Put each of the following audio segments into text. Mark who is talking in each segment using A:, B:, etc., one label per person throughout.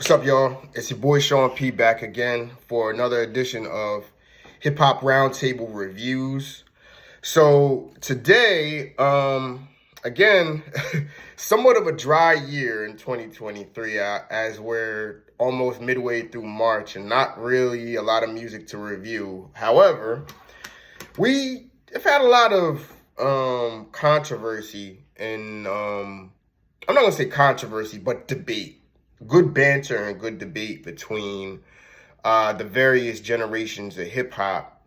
A: What's up, y'all? It's your boy Sean P back again for another edition of Hip Hop Roundtable Reviews. So today, again, somewhat of a dry year in 2023 as we're almost midway through March and not really a lot of music to review. However, we have had a lot of controversy and I'm not going to say controversy, but debate. Good banter and good debate between the various generations of hip hop.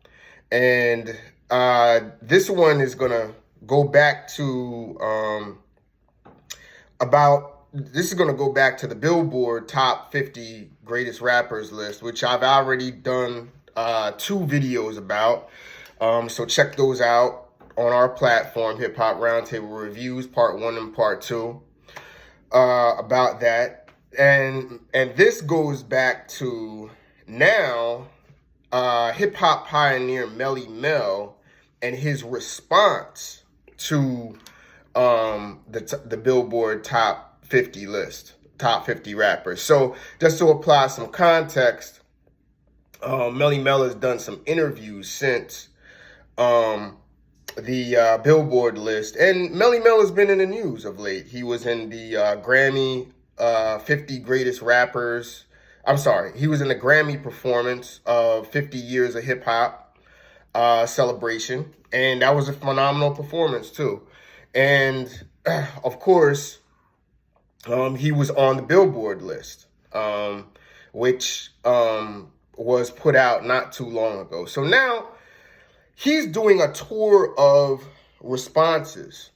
A: And this one is going to go back to the Billboard Top 50 Greatest Rappers list, which I've already done 2 videos about. So check those out on our platform, Hip Hop Roundtable Reviews, Part 1 and Part 2, about that. And this goes back to now hip hop pioneer Melle Mel and his response to the Billboard Top 50 list, Top 50 rappers. So just to apply some context, Melle Mel has done some interviews since the Billboard list, and Melle Mel has been in the news of late. He was in the Grammy 50 Greatest Rappers. He was in the Grammy performance of 50 Years of Hip Hop celebration, and that was a phenomenal performance too. And of course, he was on the Billboard list, which was put out not too long ago. So now he's doing a tour of responses.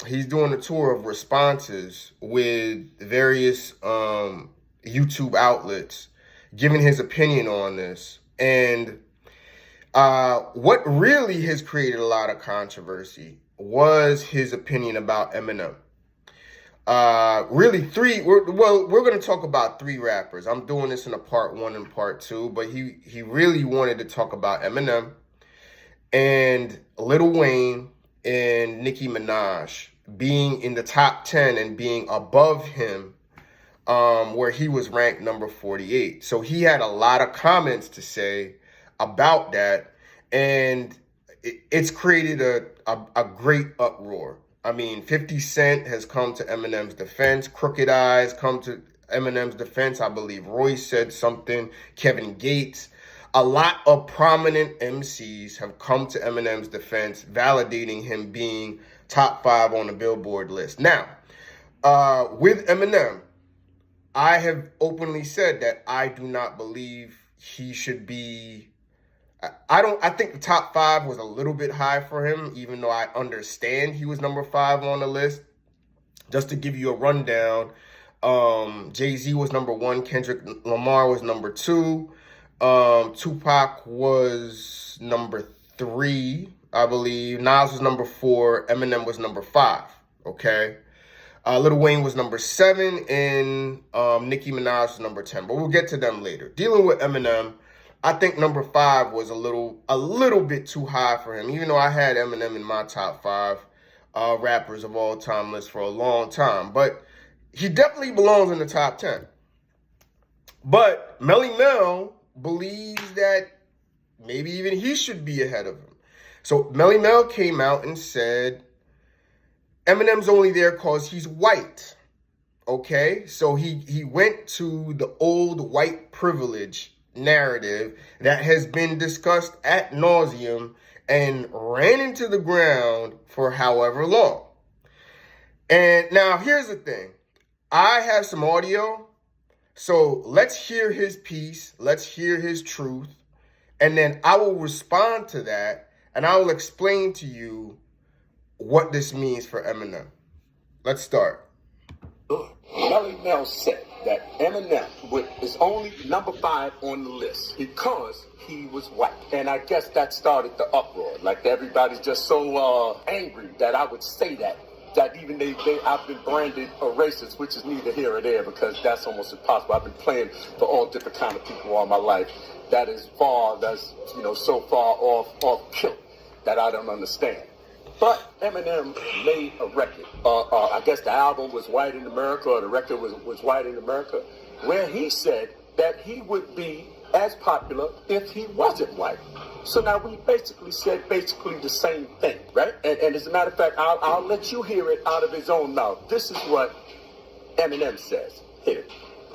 A: He's doing a tour of responses with various YouTube outlets, giving his opinion on this. And what really has created a lot of controversy was his opinion about Eminem. We're going to talk about 3 rappers. I'm doing this in a Part 1 and Part 2, but he really wanted to talk about Eminem and Lil Wayne and Nicki Minaj being in the top 10 and being above him, where he was ranked number 48. So he had a lot of comments to say about that, and it's created a great uproar. I mean, 50 Cent has come to Eminem's defense. Crooked Eyes come to Eminem's defense. I believe Royce said something. Kevin Gates. A lot of prominent MCs have come to Eminem's defense, validating him being top 5 on the Billboard list. Now, with Eminem, I have openly said that I do not believe he should be. I think the top 5 was a little bit high for him, even though I understand he was number 5 on the list. Just to give you a rundown, Jay-Z was number 1, Kendrick Lamar was number 2. Tupac was number 3, I believe. Nas was number 4. Eminem was number 5. Okay. Lil Wayne was number 7, and Nicki Minaj was number 10. But we'll get to them later. Dealing with Eminem, I think number 5 was a little bit too high for him. Even though I had Eminem in my top 5 rappers of all time list for a long time, but he definitely belongs in the top 10. But Melle Mel believes that maybe even he should be ahead of him. So Melle Mel came out and said Eminem's only there because he's white. Okay? So he went to the old white privilege narrative that has been discussed ad nauseum and ran into the ground for however long. And now here's the thing. I have some audio. So let's hear his piece, let's hear his truth, and then I will respond to that, and I will explain to you what this means for Eminem. Let's start.
B: Melle Mel said that Eminem is only number 5 on the list because he was white. And I guess that started the uproar. Like everybody's just so angry that I would say that even I've been branded a racist, which is neither here or there because that's almost impossible. I've been playing for all different kind of people all my life. That's so far off kilt that I don't understand. But Eminem made a record. I guess the album was White in America, or the record was White in America, where he said that he would be as popular if he wasn't white. So now we basically said the same thing, right? And as a matter of fact, I'll let you hear it out of his own mouth. This is what Eminem says. Here.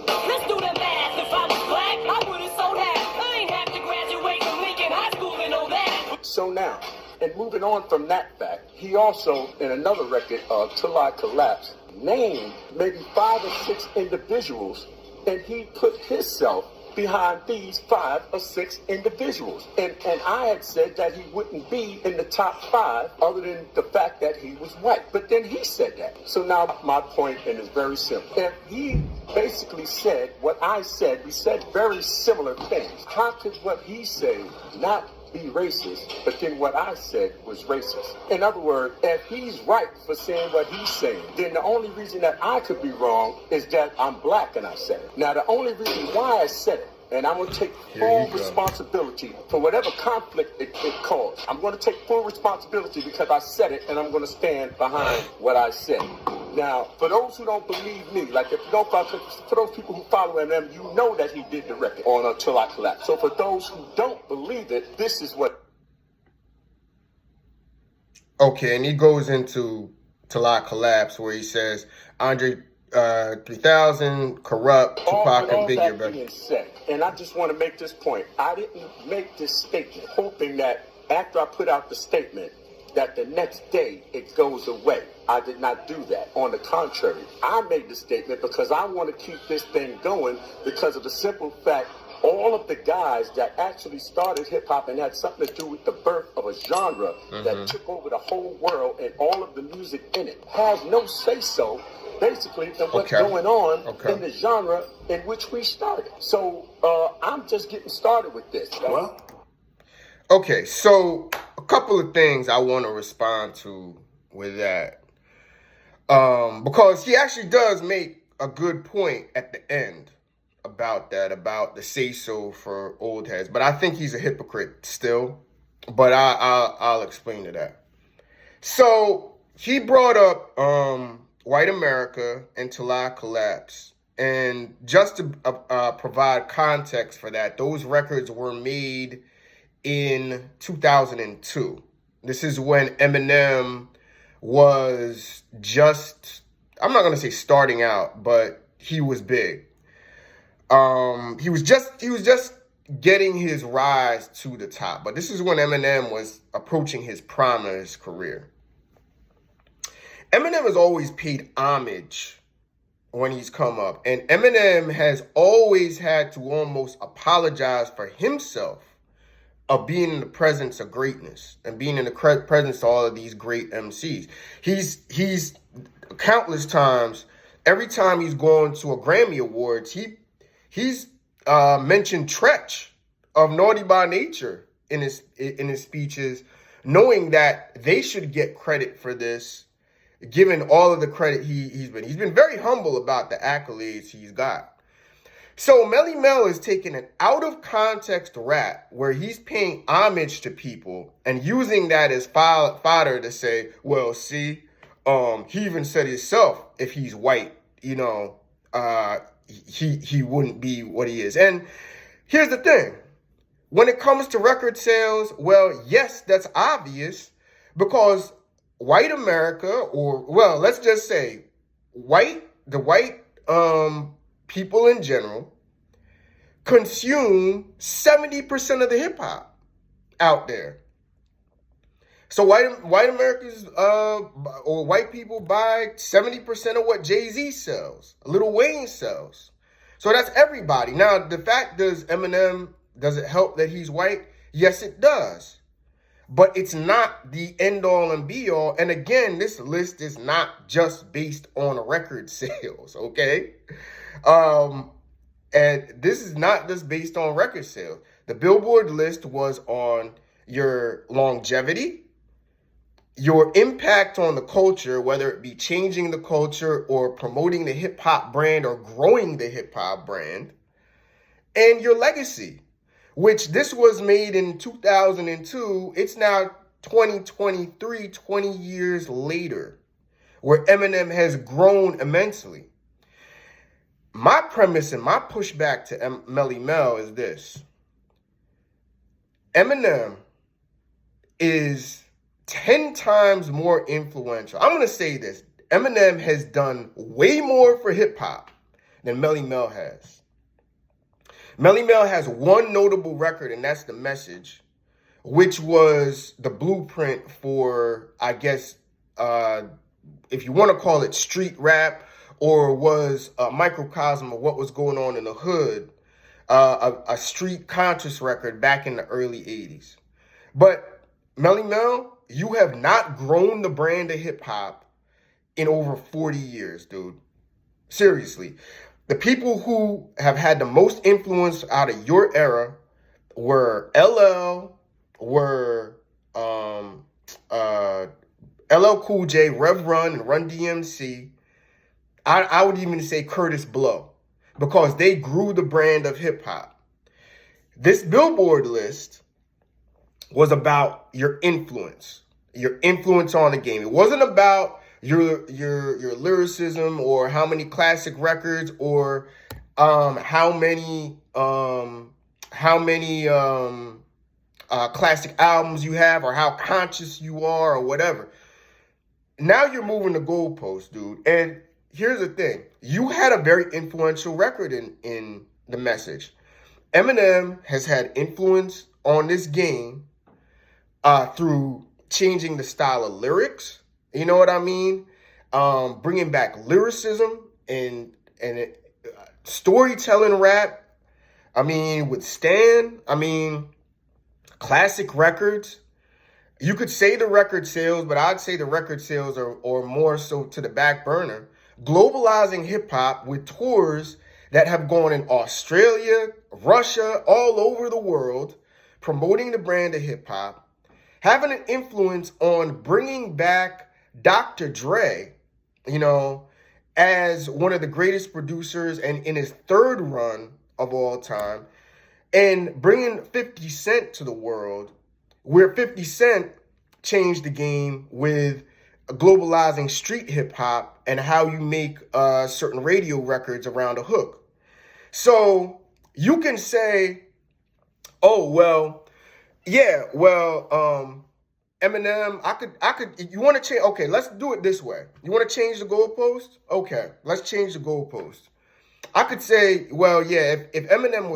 C: Let's do the math. If I was black, I would have sold half. I ain't have to graduate from Lincoln High School and know that.
B: So now, and moving on from that fact, he also, in another record, Till I Collapse, named maybe 5 or 6 individuals, and he put himself behind these 5 or 6 individuals. And I had said that he wouldn't be in the top 5 other than the fact that he was white. But then he said that. So now my point, and it's very simple. If he basically said what I said, we said very similar things. How could what he said not be racist, but then what I said was racist? In other words, if he's right for saying what he's saying, then the only reason that I could be wrong is that I'm black and I said it. Now, the only reason why I said it, and I'm going to take full responsibility for whatever conflict it caused. I'm going to take full responsibility because I said it, and I'm going to stand behind what I said. Now, for those who don't believe me, like if you don't follow, for those people who follow Eminem, you know that he did the record on Until I Collapse. So for those who don't believe it, this is what.
A: Okay, and he goes into Till I Collapse, where he says Andre 3000, Corrupt, Tupac, and Biggie.
B: That being said, and I just want to make this point. I didn't make this statement hoping that after I put out the statement that the next day it goes away. I did not do that. On the contrary, I made the statement because I want to keep this thing going because of the simple fact all of the guys that actually started hip-hop and had something to do with the birth of a genre that took over the whole world and all of the music in it has no say-so basically in what's going on in the genre in which we started. So I'm just getting started with this. Well,
A: okay, so a couple of things I want to respond to with that. Because he actually does make a good point at the end about that, about the say-so for old heads. But I think he's a hypocrite still. But I'll explain to that. So he brought up White America and Till I Collapse. And just to provide context for that, those records were made in 2002. This is when Eminem was just, I'm not going to say starting out, but he was big. He was just getting his rise to the top. But this is when Eminem was approaching his prime of his career. Eminem has always paid homage when he's come up. And Eminem has always had to almost apologize for himself of being in the presence of greatness and being in the presence of all of these great MCs. He's countless times, every time he's going to a Grammy Awards, he's mentioned Tretch of Naughty by Nature in his speeches, knowing that they should get credit for this, given all of the credit he's been very humble about the accolades he's got. So Melle Mel is taking an out-of-context rap where he's paying homage to people and using that as fodder to say, well, see, he even said himself, if he's white, he wouldn't be what he is. And here's the thing. When it comes to record sales, well, yes, that's obvious because white America, or, well, let's just say the white people in general consume 70% of the hip hop out there. So white Americans or white people buy 70% of what Jay-Z sells, Lil Wayne sells. So that's everybody. Now, the fact does it help that he's white? Yes, it does. But it's not the end all and be all. And again, this list is not just based on record sales, okay? And this is not just based on record sales. The Billboard list was on your longevity, your impact on the culture, whether it be changing the culture or promoting the hip hop brand or growing the hip hop brand, and your legacy, which this was made in 2002. It's now 2023, 20 years later, where Eminem has grown immensely. My premise and my pushback to Melle Mel is this. Eminem is 10 times more influential. I'm going to say this. Eminem has done way more for hip hop than Melle Mel has. Melle Mel has one notable record, and that's The Message, which was the blueprint for, I guess, if you want to call it street rap, or was a microcosm of what was going on in the hood, a street conscious record back in the early 80s. But Melle Mel, you have not grown the brand of hip hop in over 40 years, dude. Seriously. The people who have had the most influence out of your era were LL, were LL Cool J, Rev Run, and Run DMC. I would even say Curtis Blow, because they grew the brand of hip hop. This Billboard list was about your influence on the game. It wasn't about your lyricism or how many classic records or how many classic albums you have or how conscious you are or whatever. Now you're moving the goalposts, dude. And here's the thing. You had a very influential record in The Message. Eminem has had influence on this game through changing the style of lyrics. You know what I mean? Bringing back lyricism and storytelling rap. I mean, with Stan. I mean, classic records. You could say the record sales, but I'd say the record sales are more so to the back burner. Globalizing hip hop with tours that have gone in Australia, Russia, all over the world, promoting the brand of hip hop, having an influence on bringing back Dr. Dre, as one of the greatest producers and in his third run of all time, and bringing 50 Cent to the world, where 50 Cent changed the game with globalizing street hip hop and how you make certain radio records around a hook. So you can say, oh, well, yeah, well, Eminem, I could, you want to change, okay, let's do it this way. You want to change the goalpost? Okay, let's change the goalpost. I could say, well, yeah, if Eminem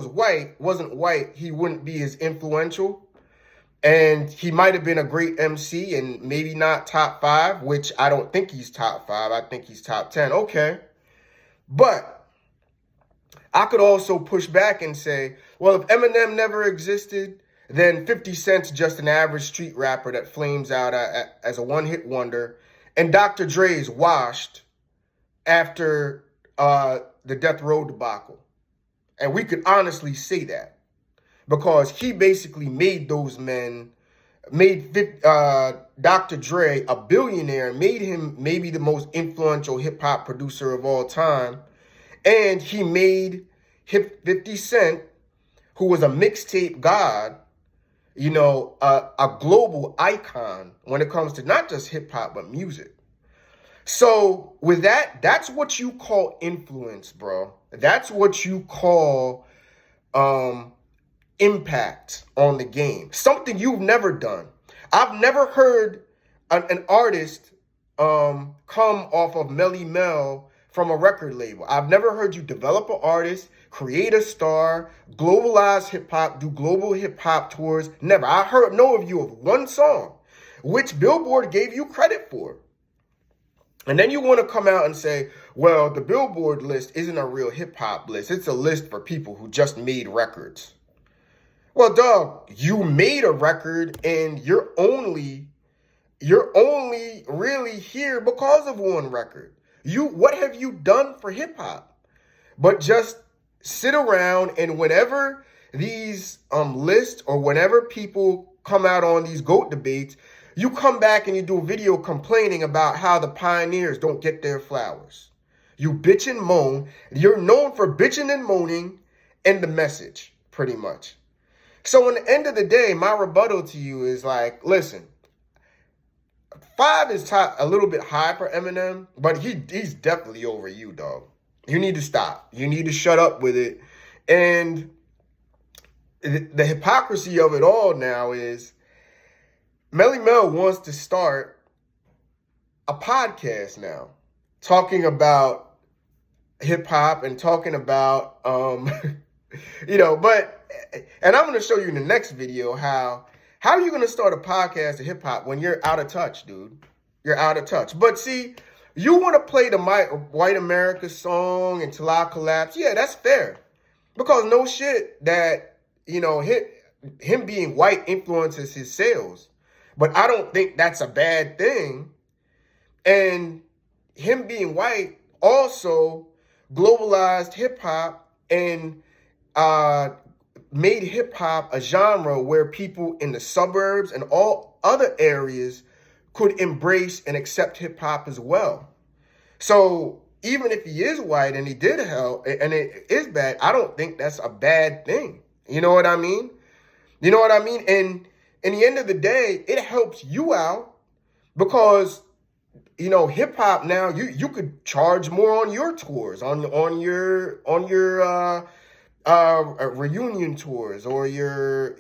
A: wasn't white, he wouldn't be as influential. And he might have been a great MC and maybe not top 5, which I don't think he's top 5. I think he's top 10. Okay. But I could also push back and say, well, if Eminem never existed, then 50 Cent's just an average street rapper that flames out as a one-hit wonder. And Dr. Dre is washed after the Death Row debacle. And we could honestly say that. Because he basically made those men, Dr. Dre a billionaire, made him maybe the most influential hip-hop producer of all time. And he made 50 Cent, who was a mixtape god, a global icon when it comes to not just hip-hop, but music. So with that, that's what you call influence, bro. That's what you call impact on the game. Something you've never done. I've never heard an artist come off of Melle Mel from a record label. I've never heard you develop an artist, create a star, globalize hip-hop, do global hip-hop tours. Never. I know of you of one song, which Billboard gave you credit for. And then you want to come out and say, well, the Billboard list isn't a real hip-hop list. It's a list for people who just made records. Well, dog, you made a record and you're only really here because of one record. What have you done for hip hop? But just sit around and whenever these lists or whenever people come out on these GOAT debates, you come back and you do a video complaining about how the pioneers don't get their flowers. You bitch and moan. You're known for bitching and moaning and The Message, pretty much. So in the end of the day, my rebuttal to you is like, listen, 5 is a little bit high for Eminem, but he's definitely over you, dog. You need to stop. You need to shut up with it. And the hypocrisy of it all now is Melle Mel wants to start a podcast now talking about hip hop and talking about, and I'm going to show you in the next video how are you going to start a podcast of hip hop when you're out of touch, dude? You're out of touch. But see, you want to play the White America song until I collapse. Yeah, that's fair. Because no shit that, him being white influences his sales. But I don't think that's a bad thing. And him being white also globalized hip hop and made hip hop a genre where people in the suburbs and all other areas could embrace and accept hip hop as well. So even if he is white and he did help and it is bad, I don't think that's a bad thing. You know what I mean? You know what I mean? And in the end of the day, it helps you out because, hip hop now, you could charge more on your tours, on your reunion tours or your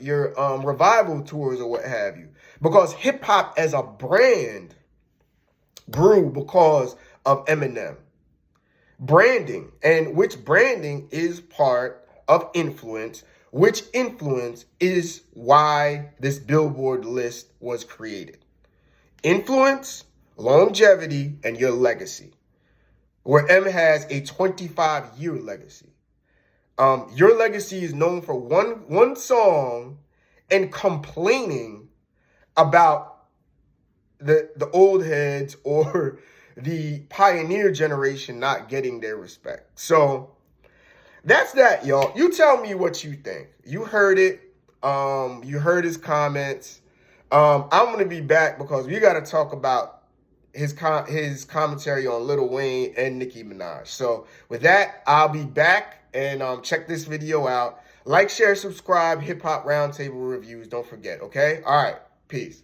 A: revival tours or what have you. Because hip hop as a brand grew because of Eminem. Branding, and which branding is part of influence, which influence is why this Billboard list was created. Influence, longevity, and your legacy. Where M has a 25-year legacy. Your legacy is known for one song and complaining about the old heads or the pioneer generation not getting their respect. So that's that, y'all. You tell me what you think. You heard it. You heard his comments. I'm going to be back because we got to talk about his commentary on Lil Wayne and Nicki Minaj. So with that, I'll be back and check this video out. Like, share, subscribe, Hip Hop Roundtable Reviews. Don't forget, okay? All right. Peace.